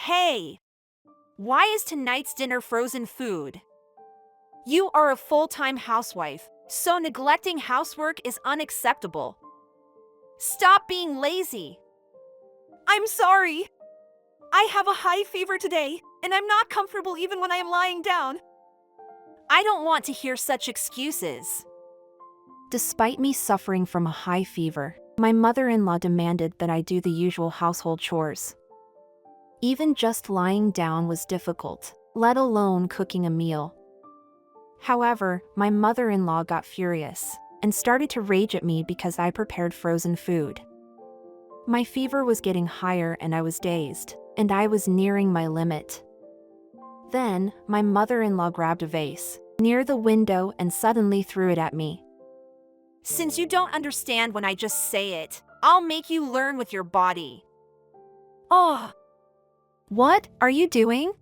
Hey, why is tonight's dinner frozen food? You are a full-time housewife, so neglecting housework is unacceptable. Stop being lazy. I'm sorry. I have a high fever today, and I'm not comfortable even when I am lying down. I don't want to hear such excuses. Despite me suffering from a high fever, my mother-in-law demanded that I do the usual household chores. Even just lying down was difficult, let alone cooking a meal. However, my mother-in-law got furious and started to rage at me because I prepared frozen food. My fever was getting higher and I was dazed, and I was nearing my limit. Then, my mother-in-law grabbed a vase near the window and suddenly threw it at me. Since you don't understand when I just say it, I'll make you learn with your body. Oh! What are you doing?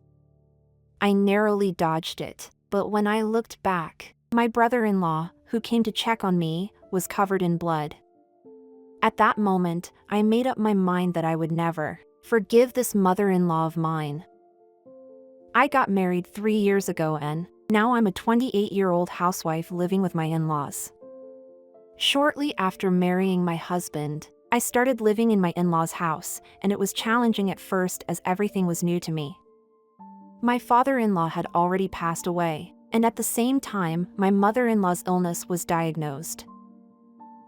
I narrowly dodged it, but when I looked back, my brother-in-law, who came to check on me, was covered in blood. At that moment, I made up my mind that I would never forgive this mother-in-law of mine. I got married 3 years ago and now I'm a 28-year-old housewife living with my in-laws. Shortly after marrying my husband, I started living in my in-laws' house, and it was challenging at first as everything was new to me. My father-in-law had already passed away, and at the same time, my mother-in-law's illness was diagnosed.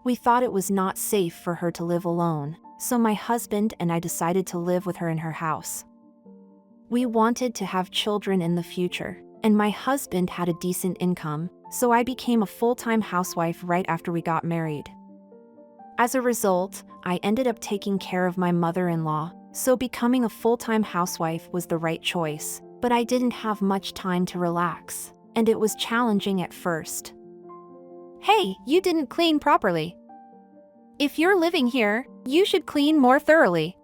We thought it was not safe for her to live alone, so my husband and I decided to live with her in her house. We wanted to have children in the future, and my husband had a decent income, so I became a full-time housewife right after we got married. As a result, I ended up taking care of my mother-in-law, so becoming a full-time housewife was the right choice, but I didn't have much time to relax, and it was challenging at first. Hey, you didn't clean properly. If you're living here, you should clean more thoroughly.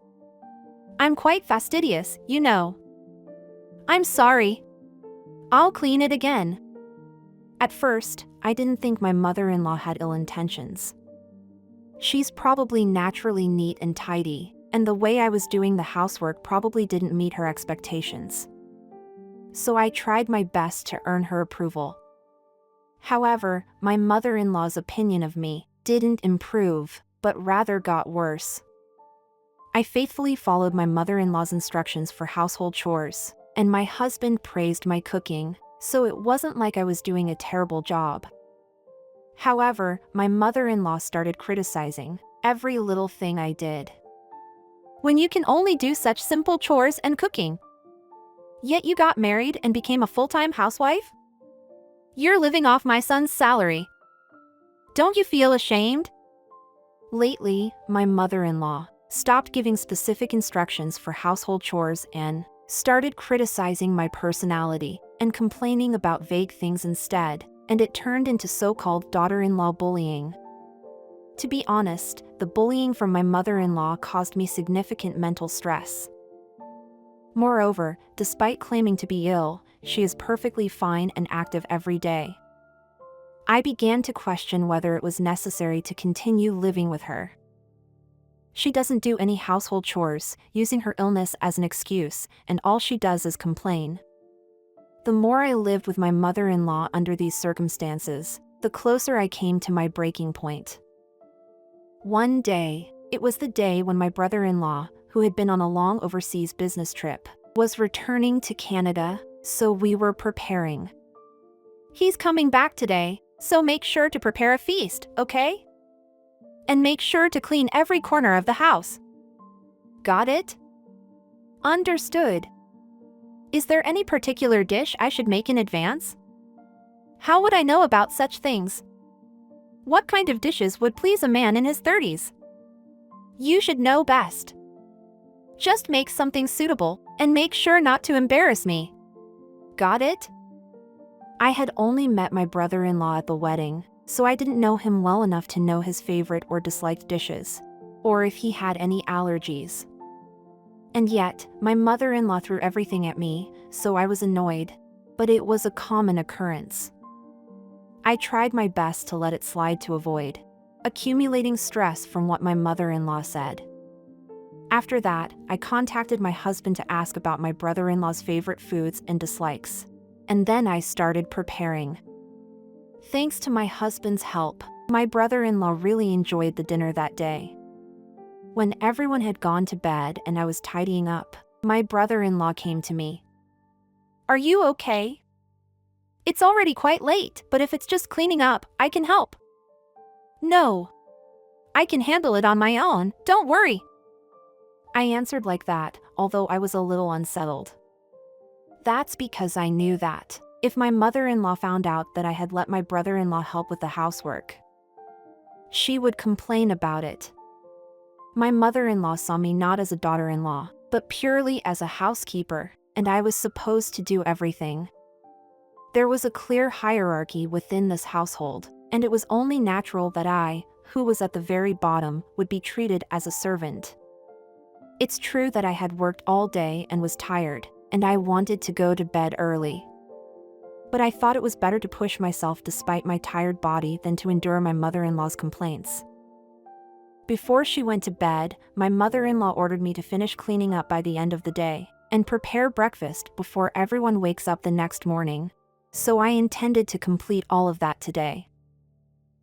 I'm quite fastidious, you know. I'm sorry. I'll clean it again. At first, I didn't think my mother-in-law had ill intentions. She's probably naturally neat and tidy, and the way I was doing the housework probably didn't meet her expectations. So I tried my best to earn her approval. However, my mother-in-law's opinion of me didn't improve, but rather got worse. I faithfully followed my mother-in-law's instructions for household chores, and my husband praised my cooking, so it wasn't like I was doing a terrible job. However, my mother-in-law started criticizing every little thing I did. When you can only do such simple chores and cooking. Yet you got married and became a full-time housewife? You're living off my son's salary. Don't you feel ashamed? Lately, my mother-in-law stopped giving specific instructions for household chores and started criticizing my personality and complaining about vague things instead, and it turned into so-called daughter-in-law bullying. To be honest, the bullying from my mother-in-law caused me significant mental stress. Moreover, despite claiming to be ill, she is perfectly fine and active every day. I began to question whether it was necessary to continue living with her. She doesn't do any household chores, using her illness as an excuse, and all she does is complain. The more I lived with my mother-in-law under these circumstances, the closer I came to my breaking point. One day, it was the day when my brother-in-law, who had been on a long overseas business trip, was returning to Canada, so we were preparing. He's coming back today, so make sure to prepare a feast, okay? And make sure to clean every corner of the house. Got it? Understood. Is there any particular dish I should make in advance? How would I know about such things? What kind of dishes would please a man in his 30s? You should know best. Just make something suitable, and make sure not to embarrass me. Got it? I had only met my brother-in-law at the wedding, so I didn't know him well enough to know his favorite or disliked dishes, or if he had any allergies. And yet, my mother-in-law threw everything at me, so I was annoyed, but it was a common occurrence. I tried my best to let it slide to avoid accumulating stress from what my mother-in-law said. After that, I contacted my husband to ask about my brother-in-law's favorite foods and dislikes. And then I started preparing. Thanks to my husband's help, my brother-in-law really enjoyed the dinner that day. When everyone had gone to bed and I was tidying up, my brother-in-law came to me. "Are you okay? It's already quite late, but if it's just cleaning up, I can help." "No. I can handle it on my own, don't worry." I answered like that, although I was a little unsettled. That's because I knew that if my mother-in-law found out that I had let my brother-in-law help with the housework, she would complain about it. My mother-in-law saw me not as a daughter-in-law, but purely as a housekeeper, and I was supposed to do everything. There was a clear hierarchy within this household, and it was only natural that I, who was at the very bottom, would be treated as a servant. It's true that I had worked all day and was tired, and I wanted to go to bed early. But I thought it was better to push myself despite my tired body than to endure my mother-in-law's complaints. Before she went to bed, my mother-in-law ordered me to finish cleaning up by the end of the day and prepare breakfast before everyone wakes up the next morning. So I intended to complete all of that today.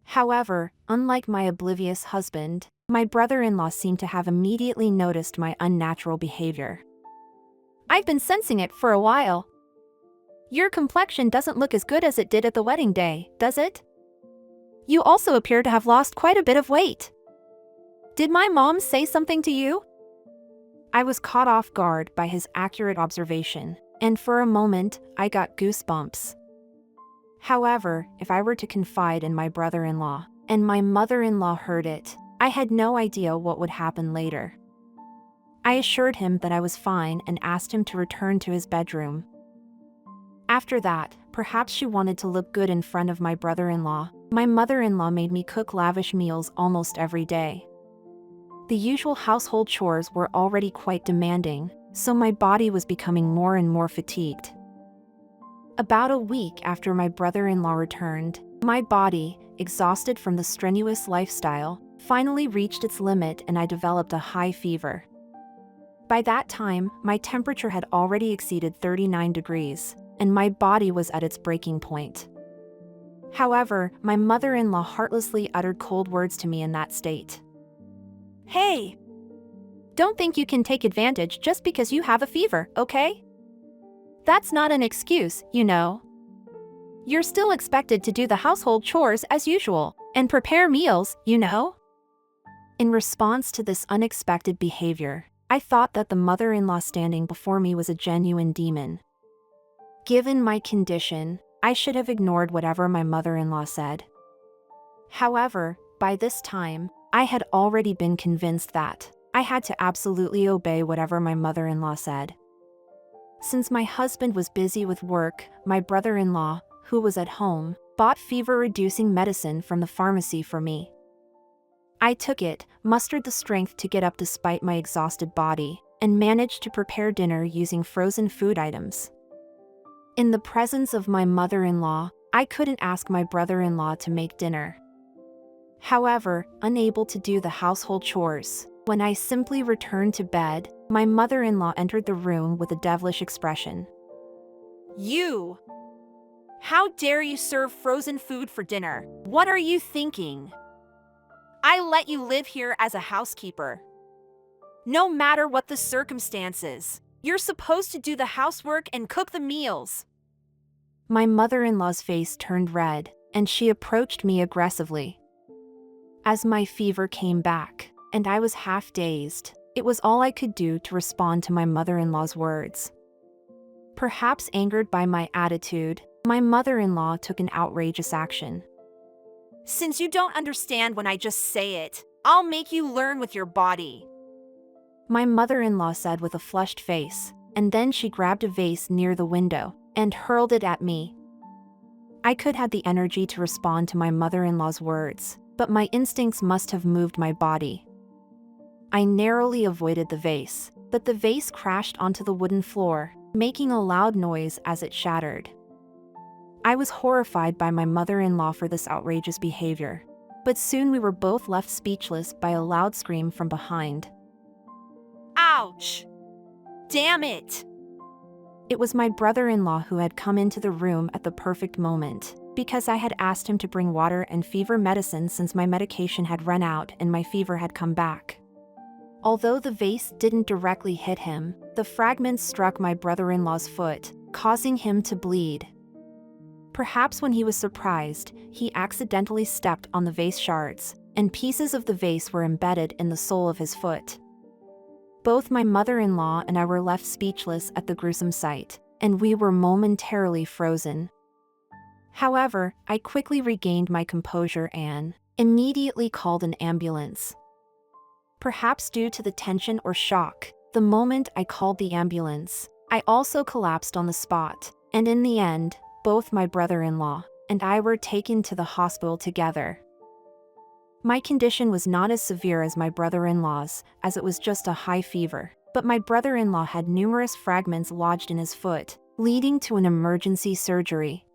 However, unlike my oblivious husband, my brother-in-law seemed to have immediately noticed my unnatural behavior. "I've been sensing it for a while. Your complexion doesn't look as good as it did at the wedding day, does it? You also appear to have lost quite a bit of weight. Did my mom say something to you?" I was caught off guard by his accurate observation, and for a moment, I got goosebumps. However, if I were to confide in my brother-in-law, and my mother-in-law heard it, I had no idea what would happen later. I assured him that I was fine and asked him to return to his bedroom. After that, perhaps she wanted to look good in front of my brother-in-law, my mother-in-law made me cook lavish meals almost every day. The usual household chores were already quite demanding, so my body was becoming more and more fatigued. About a week after my brother-in-law returned, my body, exhausted from the strenuous lifestyle, finally reached its limit and I developed a high fever. By that time, my temperature had already exceeded 39 degrees, and my body was at its breaking point. However, my mother-in-law heartlessly uttered cold words to me in that state. "Hey! Don't think you can take advantage just because you have a fever, okay? That's not an excuse, you know. You're still expected to do the household chores as usual, and prepare meals, you know." In response to this unexpected behavior, I thought that the mother-in-law standing before me was a genuine demon. Given my condition, I should have ignored whatever my mother-in-law said. However, by this time, I had already been convinced that I had to absolutely obey whatever my mother-in-law said. Since my husband was busy with work, my brother-in-law, who was at home, bought fever-reducing medicine from the pharmacy for me. I took it, mustered the strength to get up despite my exhausted body, and managed to prepare dinner using frozen food items. In the presence of my mother-in-law, I couldn't ask my brother-in-law to make dinner. However, unable to do the household chores, when I simply returned to bed, my mother-in-law entered the room with a devilish expression. "You! How dare you serve frozen food for dinner? What are you thinking? I let you live here as a housekeeper. No matter what the circumstances, you're supposed to do the housework and cook the meals." My mother-in-law's face turned red, and she approached me aggressively. As my fever came back, and I was half dazed, it was all I could do to respond to my mother-in-law's words. Perhaps angered by my attitude, my mother-in-law took an outrageous action. "Since you don't understand when I just say it, I'll make you learn with your body," my mother-in-law said with a flushed face, and then she grabbed a vase near the window and hurled it at me. I could have the energy to respond to my mother-in-law's words, but my instincts must have moved my body. I narrowly avoided the vase, but the vase crashed onto the wooden floor, making a loud noise as it shattered. I was horrified by my mother-in-law for this outrageous behavior, but soon we were both left speechless by a loud scream from behind. Ouch! Damn it! It was my brother-in-law who had come into the room at the perfect moment, because I had asked him to bring water and fever medicine since my medication had run out and my fever had come back. Although the vase didn't directly hit him, the fragments struck my brother-in-law's foot, causing him to bleed. Perhaps when he was surprised, he accidentally stepped on the vase shards, and pieces of the vase were embedded in the sole of his foot. Both my mother-in-law and I were left speechless at the gruesome sight, and we were momentarily frozen. However, I quickly regained my composure and immediately called an ambulance. Perhaps due to the tension or shock, the moment I called the ambulance, I also collapsed on the spot, and in the end, both my brother-in-law and I were taken to the hospital together. My condition was not as severe as my brother-in-law's, as it was just a high fever, but my brother-in-law had numerous fragments lodged in his foot, leading to an emergency surgery.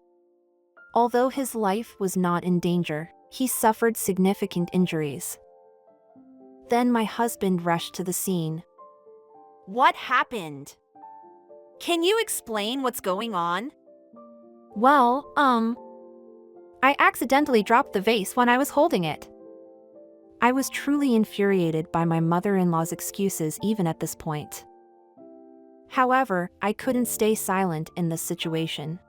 Although his life was not in danger, he suffered significant injuries. Then my husband rushed to the scene. What happened? Can you explain what's going on? Well, I accidentally dropped the vase when I was holding it. I was truly infuriated by my mother-in-law's excuses even at this point. However, I couldn't stay silent in this situation.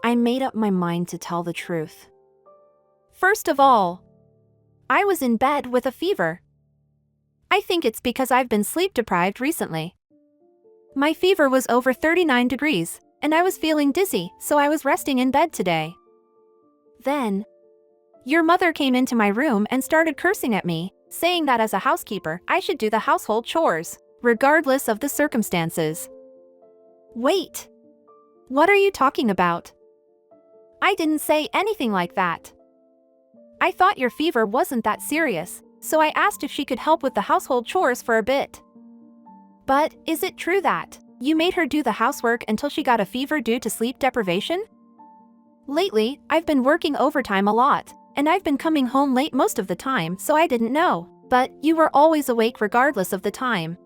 I made up my mind to tell the truth. First of all, I was in bed with a fever. I think it's because I've been sleep deprived recently. My fever was over 39 degrees, and I was feeling dizzy, so I was resting in bed today. Then, your mother came into my room and started cursing at me, saying that as a housekeeper, I should do the household chores, regardless of the circumstances. Wait! What are you talking about? I didn't say anything like that. I thought your fever wasn't that serious, so I asked if she could help with the household chores for a bit. But is it true that you made her do the housework until she got a fever due to sleep deprivation? Lately, I've been working overtime a lot, and I've been coming home late most of the time, so I didn't know. But you were always awake regardless of the time.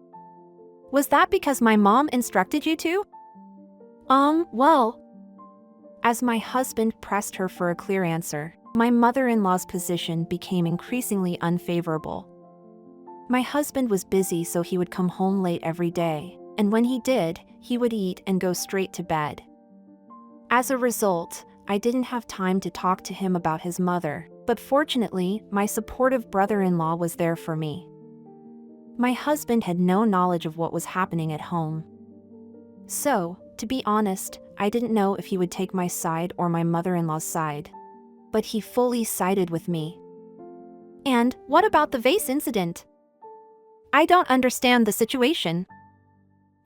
Was that because my mom instructed you to? Well. As my husband pressed her for a clear answer, my mother-in-law's position became increasingly unfavorable. My husband was busy, so he would come home late every day, and when he did, he would eat and go straight to bed. As a result, I didn't have time to talk to him about his mother, but fortunately, my supportive brother-in-law was there for me. My husband had no knowledge of what was happening at home. So, to be honest, I didn't know if he would take my side or my mother-in-law's side. But he fully sided with me. And what about the vase incident? I don't understand the situation.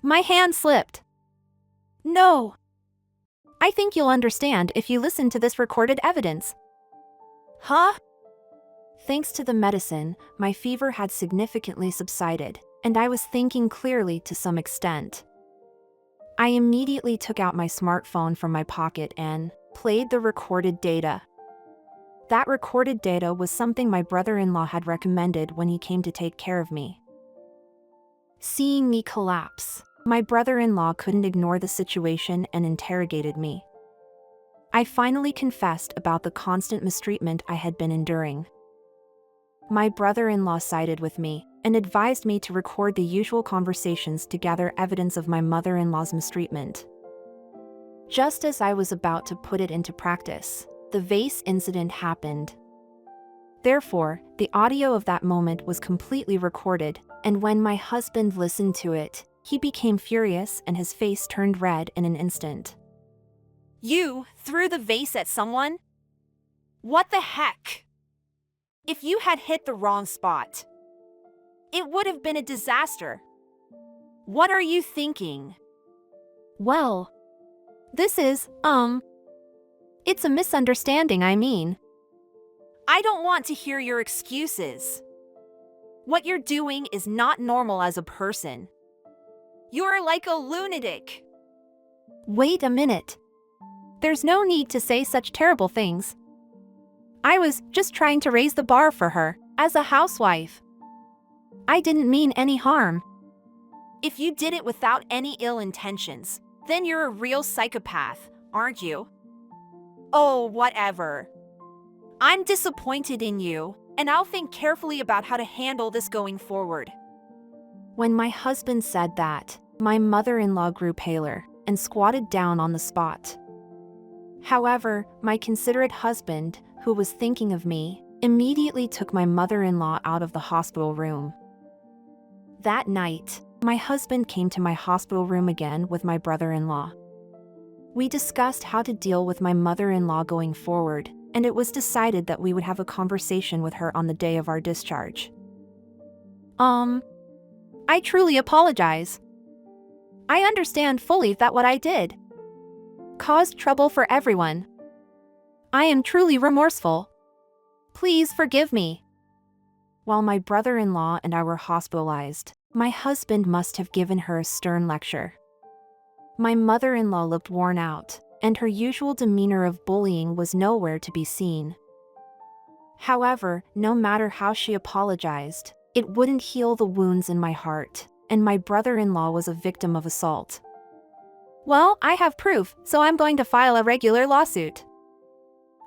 My hand slipped. No. I think you'll understand if you listen to this recorded evidence. Huh? Thanks to the medicine, my fever had significantly subsided, and I was thinking clearly to some extent. I immediately took out my smartphone from my pocket and played the recorded data. That recorded data was something my brother-in-law had recommended when he came to take care of me. Seeing me collapse, my brother-in-law couldn't ignore the situation and interrogated me. I finally confessed about the constant mistreatment I had been enduring. My brother-in-law sided with me and advised me to record the usual conversations to gather evidence of my mother-in-law's mistreatment. Just as I was about to put it into practice, the vase incident happened. Therefore, the audio of that moment was completely recorded, and when my husband listened to it, he became furious and his face turned red in an instant. You threw the vase at someone? What the heck? If you had hit the wrong spot, it would have been a disaster. What are you thinking? Well, this is, it's a misunderstanding, I mean. I don't want to hear your excuses. What you're doing is not normal as a person. You're like a lunatic. Wait a minute. There's no need to say such terrible things. I was just trying to raise the bar for her, as a housewife. I didn't mean any harm. If you did it without any ill intentions, then you're a real psychopath, aren't you? Oh, whatever. I'm disappointed in you, and I'll think carefully about how to handle this going forward. When my husband said that, my mother-in-law grew paler and squatted down on the spot. However, my considerate husband, who was thinking of me, immediately took my mother-in-law out of the hospital room. That night, my husband came to my hospital room again with my brother-in-law. We discussed how to deal with my mother-in-law going forward, and it was decided that we would have a conversation with her on the day of our discharge. I truly apologize. I understand fully that what I did caused trouble for everyone. I am truly remorseful. Please forgive me. While my brother-in-law and I were hospitalized, my husband must have given her a stern lecture. My mother-in-law looked worn out, and her usual demeanor of bullying was nowhere to be seen. However, no matter how she apologized, it wouldn't heal the wounds in my heart, and my brother-in-law was a victim of assault. Well, I have proof, so I'm going to file a regular lawsuit.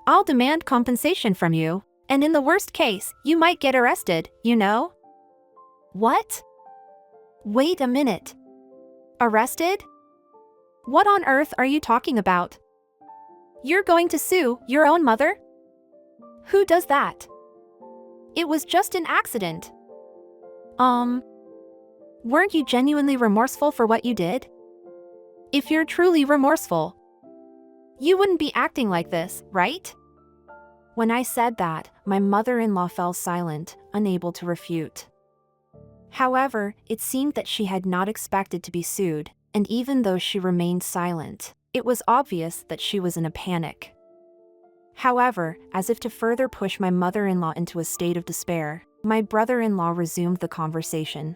I'll demand compensation from you, and in the worst case, you might get arrested, you know? What? Wait a minute. Arrested? What on earth are you talking about? You're going to sue your own mother? Who does that? It was just an accident. Weren't you genuinely remorseful for what you did? If you're truly remorseful, you wouldn't be acting like this, right? When I said that, my mother-in-law fell silent, unable to refute. However, it seemed that she had not expected to be sued, and even though she remained silent, it was obvious that she was in a panic. However, as if to further push my mother-in-law into a state of despair, my brother-in-law resumed the conversation.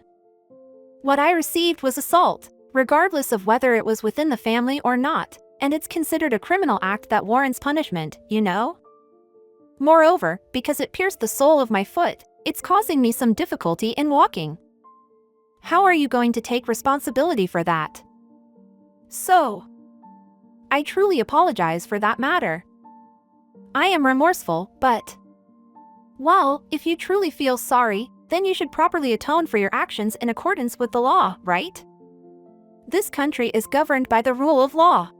What I received was assault, regardless of whether it was within the family or not, and it's considered a criminal act that warrants punishment, you know? Moreover, because it pierced the sole of my foot, it's causing me some difficulty in walking. How are you going to take responsibility for that? So, I truly apologize for that matter. I am remorseful, but... Well, if you truly feel sorry, then you should properly atone for your actions in accordance with the law, right? This country is governed by the rule of law.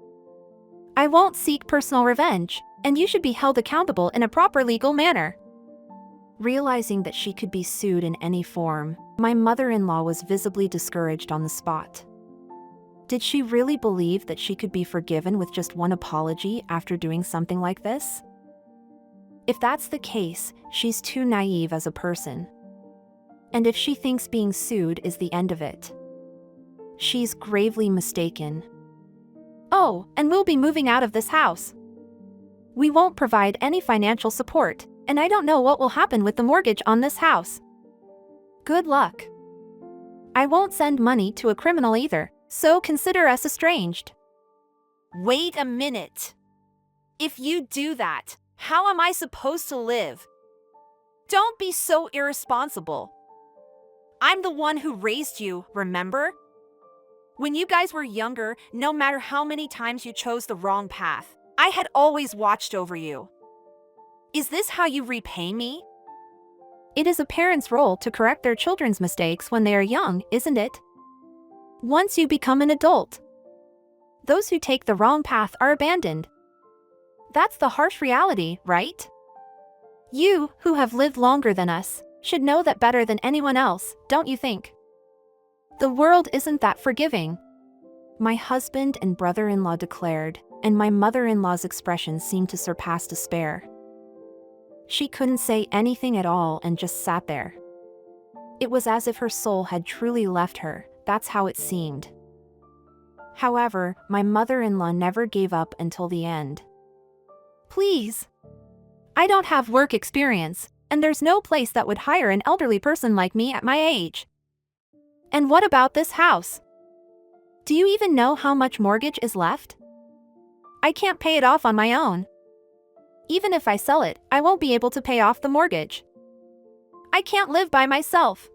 I won't seek personal revenge, and you should be held accountable in a proper legal manner. Realizing that she could be sued in any form, my mother-in-law was visibly discouraged on the spot. Did she really believe that she could be forgiven with just one apology after doing something like this? If that's the case, she's too naive as a person. And if she thinks being sued is the end of it, she's gravely mistaken. Oh, and we'll be moving out of this house. We won't provide any financial support, and I don't know what will happen with the mortgage on this house. Good luck. I won't send money to a criminal either, so consider us estranged. Wait a minute. If you do that, how am I supposed to live? Don't be so irresponsible. I'm the one who raised you, remember? When you guys were younger, no matter how many times you chose the wrong path, I had always watched over you. Is this how you repay me? It is a parent's role to correct their children's mistakes when they are young, isn't it? Once you become an adult, those who take the wrong path are abandoned. That's the harsh reality, right? You, who have lived longer than us, should know that better than anyone else, don't you think? The world isn't that forgiving. My husband and brother-in-law declared, and my mother-in-law's expression seemed to surpass despair. She couldn't say anything at all and just sat there. It was as if her soul had truly left her, that's how it seemed. However, my mother-in-law never gave up until the end. Please. I don't have work experience, and there's no place that would hire an elderly person like me at my age. And what about this house? Do you even know how much mortgage is left? I can't pay it off on my own. Even if I sell it, I won't be able to pay off the mortgage. I can't live by myself.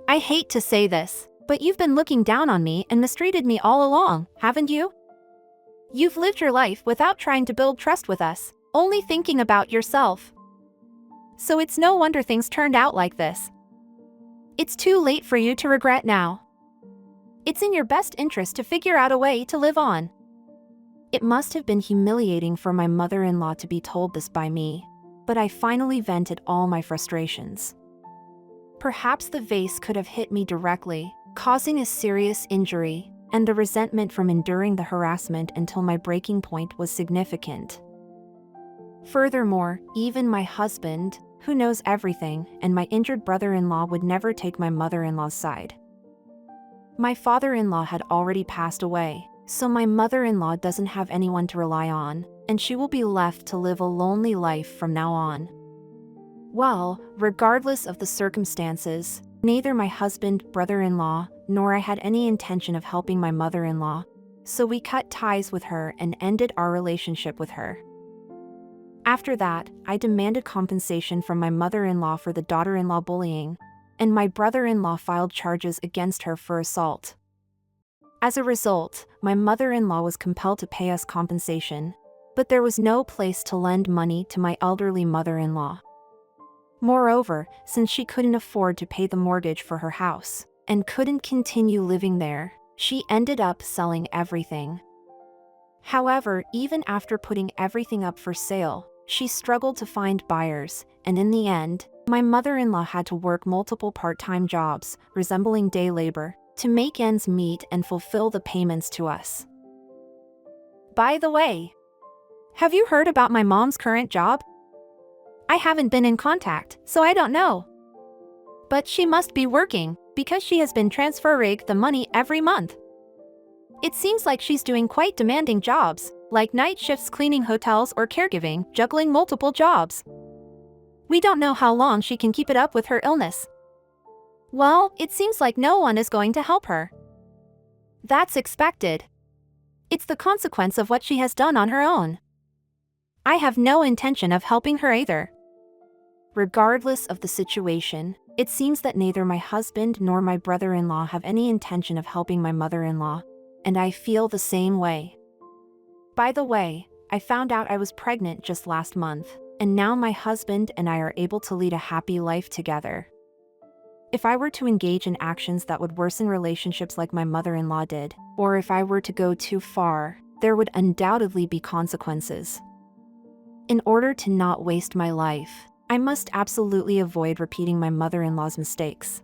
I hate to say this, but you've been looking down on me and mistreated me all along, haven't you? You've lived your life without trying to build trust with us, only thinking about yourself. So it's no wonder things turned out like this. It's too late for you to regret now. It's in your best interest to figure out a way to live on. It must have been humiliating for my mother-in-law to be told this by me, but I finally vented all my frustrations. Perhaps the vase could have hit me directly, causing a serious injury, and the resentment from enduring the harassment until my breaking point was significant. Furthermore, even my husband, who knows everything, and my injured brother-in-law would never take my mother-in-law's side. My father-in-law had already passed away, so my mother-in-law doesn't have anyone to rely on, and she will be left to live a lonely life from now on. Well, regardless of the circumstances, neither my husband, brother-in-law, nor I had any intention of helping my mother-in-law, so we cut ties with her and ended our relationship with her. After that, I demanded compensation from my mother-in-law for the daughter-in-law bullying, and my brother-in-law filed charges against her for assault. As a result, my mother-in-law was compelled to pay us compensation, but there was no place to lend money to my elderly mother-in-law. Moreover, since she couldn't afford to pay the mortgage for her house, and couldn't continue living there, she ended up selling everything. However, even after putting everything up for sale, she struggled to find buyers, and in the end, my mother-in-law had to work multiple part-time jobs, resembling day labor, to make ends meet and fulfill the payments to us. By the way, have you heard about my mom's current job? I haven't been in contact, so I don't know. But she must be working, because she has been transferring the money every month. It seems like she's doing quite demanding jobs, like night shifts cleaning hotels or caregiving, juggling multiple jobs. We don't know how long she can keep it up with her illness. Well, it seems like no one is going to help her. That's expected. It's the consequence of what she has done on her own. I have no intention of helping her either. Regardless of the situation, it seems that neither my husband nor my brother-in-law have any intention of helping my mother-in-law, and I feel the same way. By the way, I found out I was pregnant just last month, and now my husband and I are able to lead a happy life together. If I were to engage in actions that would worsen relationships like my mother-in-law did, or if I were to go too far, there would undoubtedly be consequences. In order to not waste my life, I must absolutely avoid repeating my mother-in-law's mistakes.